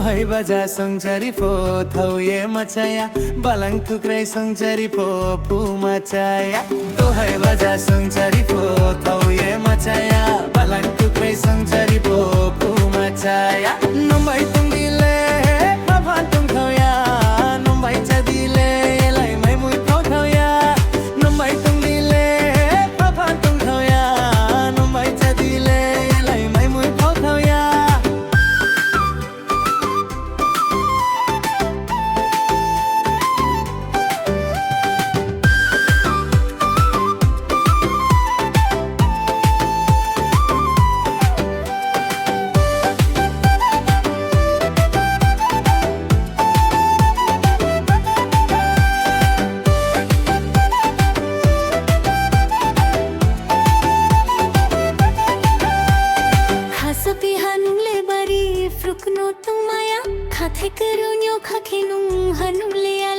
hai baja songchari po thauye machaya balang thukrai songchari po pu machaya to hai baja songchari po thauye machaya balang thukrai songchari po pu machaya nombai tungdile phapan tung thauya nombai chadile lai mai mui phau thauya nombai tungdile phapan tung thauya nombai chadile lai mai mui phau thauya Sapheha nung lebari fruk no tung maya khathe karo nyo khakhe nung hanung le